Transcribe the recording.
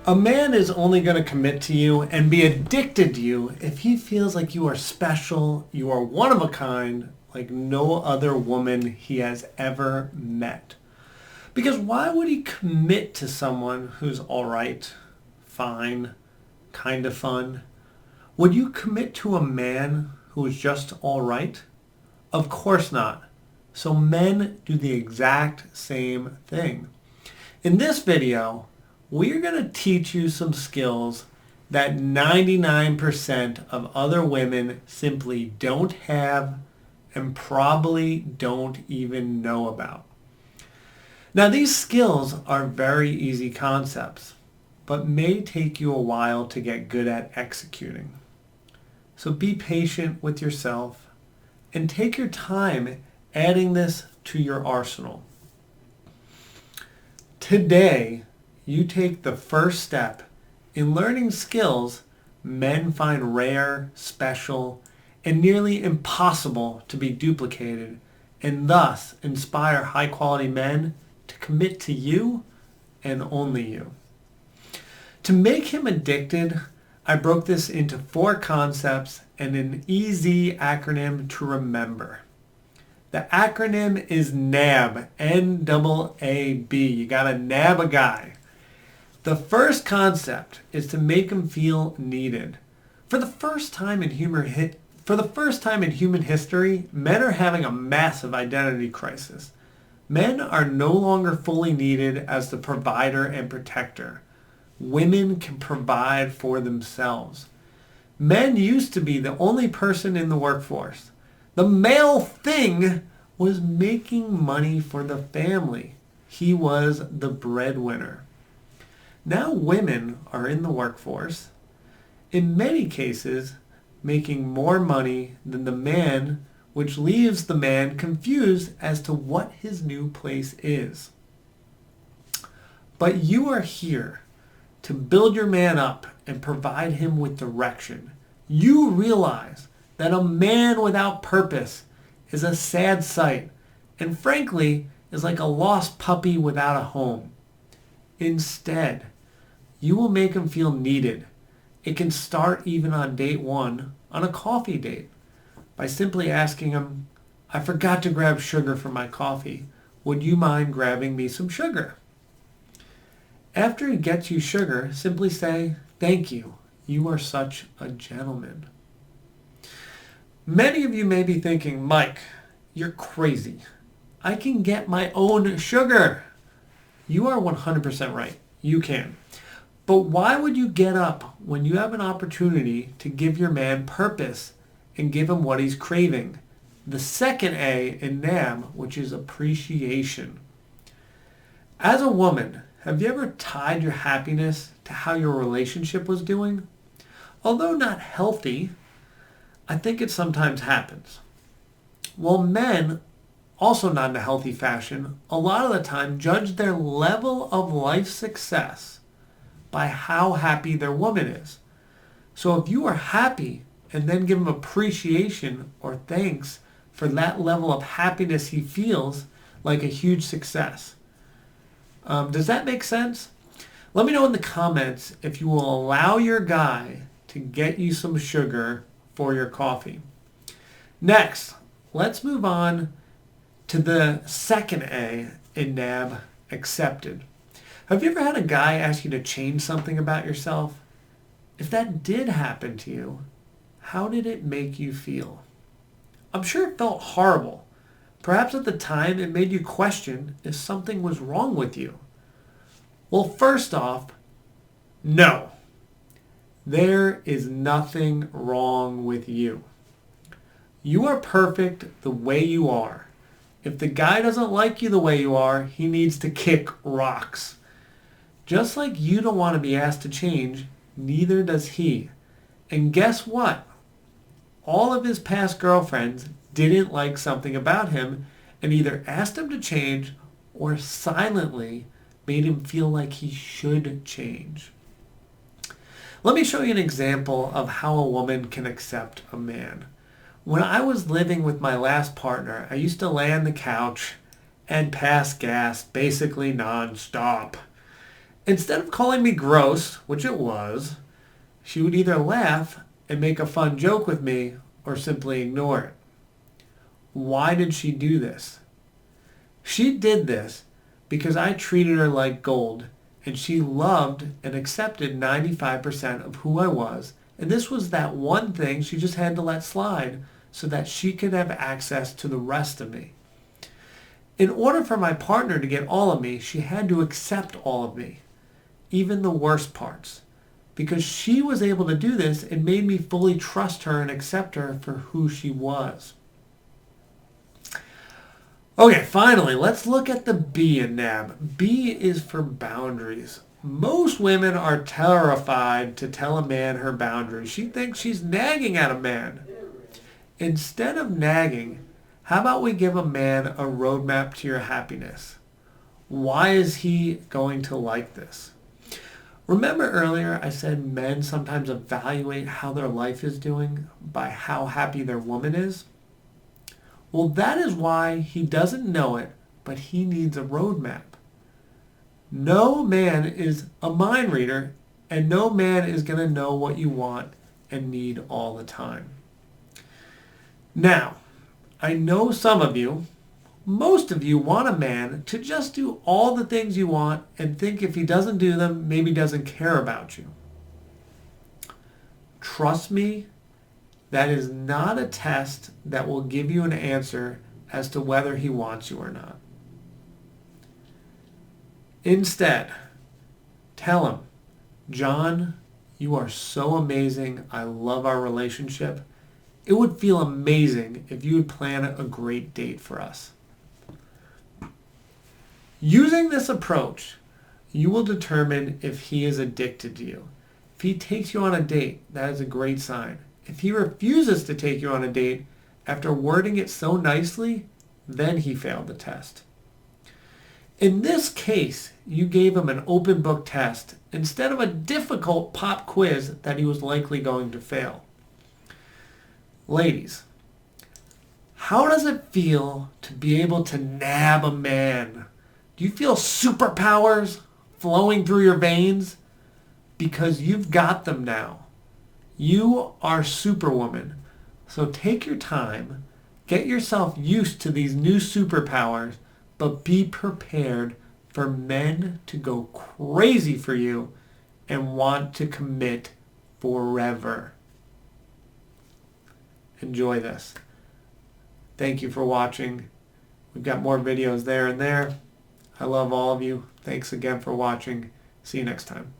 A man is only going to commit to you and be addicted to you if he feels like you are special, you are one of a kind, like no other woman he has ever met. Because why would he commit to someone who's all right, fine, kind of fun? Would you commit to a man who is just all right? Of course not. So men do the exact same thing. In this video, we're going to teach you some skills that 99% of other women simply don't have and probably don't even know about. Now, these skills are very easy concepts, but may take you a while to get good at executing. So be patient with yourself and take your time adding this to your arsenal. Today, you take the first step in learning skills men find rare, special, and nearly impossible to be duplicated, and thus inspire high-quality men to commit to you and only you. To make him addicted, I broke this into 4 concepts and an easy acronym to remember. The acronym is NAB, N-A-A-B. You gotta nab a guy. The first concept is to make him feel needed. For the first time in human history, men are having a massive identity crisis. Men are no longer fully needed as the provider and protector. Women can provide for themselves. Men used to be the only person in the workforce. The male thing was making money for the family. He was the breadwinner. Now women are in the workforce, in many cases making more money than the man, which leaves the man confused as to what his new place is. But you are here to build your man up and provide him with direction. You realize that a man without purpose is a sad sight and frankly is like a lost puppy without a home. Instead, you will make him feel needed. It can start even on date 1 on a coffee date by simply asking him, "I forgot to grab sugar for my coffee. Would you mind grabbing me some sugar?" After he gets you sugar, simply say, "Thank you. You are such a gentleman." Many of you may be thinking, "Mike, you're crazy. I can get my own sugar." You are 100% right. You can. But why would you get up when you have an opportunity to give your man purpose and give him what he's craving? The second A in NAB, which is appreciation. As a woman, have you ever tied your happiness to how your relationship was doing? Although not healthy, I think it sometimes happens. Well, men, also not in a healthy fashion, a lot of the time judge their level of life success by how happy their woman is. So if you are happy and then give him appreciation or thanks for that level of happiness he feels, like a huge success. Does that make sense? Let me know in the comments if you will allow your guy to get you some sugar for your coffee. Next, let's move on to the second A in NAB, accepted. Have you ever had a guy ask you to change something about yourself? If that did happen to you, how did it make you feel? I'm sure it felt horrible. Perhaps at the time it made you question if something was wrong with you. Well, first off, no. There is nothing wrong with you. You are perfect the way you are. If the guy doesn't like you the way you are, he needs to kick rocks. Just like you don't want to be asked to change, neither does he. And guess what? All of his past girlfriends didn't like something about him and either asked him to change or silently made him feel like he should change. Let me show you an example of how a woman can accept a man. When I was living with my last partner, I used to lay on the couch and pass gas basically non-stop. Instead of calling me gross, which it was, she would either laugh and make a fun joke with me or simply ignore it. Why did she do this? She did this because I treated her like gold, and she loved and accepted 95% of who I was, and this was that one thing she just had to let slide so that she could have access to the rest of me. In order for my partner to get all of me, she had to accept all of me, even the worst parts. Because she was able to do this, it made me fully trust her and accept her for who she was. Okay, finally, let's look at the B in NAB. B is for boundaries. Most women are terrified to tell a man her boundaries. She thinks she's nagging at a man. Instead of nagging, how about we give a man a roadmap to your happiness? Why is he going to like this? Remember earlier I said men sometimes evaluate how their life is doing by how happy their woman is? Well, that is why he doesn't know it, but he needs a roadmap. No man is a mind reader, and no man is going to know what you want and need all the time. Now, I know some of you, most of you want a man to just do all the things you want and think if he doesn't do them, maybe doesn't care about you. Trust me, that is not a test that will give you an answer as to whether he wants you or not. Instead, tell him, John, you are so amazing. I love our relationship. It would feel amazing if you would plan a great date for us. Using this approach, you will determine if he is addicted to you. If he takes you on a date, that is a great sign. If he refuses to take you on a date after wording it so nicely, then he failed the test. In this case, you gave him an open book test instead of a difficult pop quiz that he was likely going to fail. Ladies, how does it feel to be able to nab a man? Do you feel superpowers flowing through your veins? Because you've got them now. You are Superwoman. So take your time, get yourself used to these new superpowers, but be prepared for men to go crazy for you and want to commit forever. Enjoy this. Thank you for watching. We've got more videos there and there. I love all of you. Thanks again for watching. See you next time.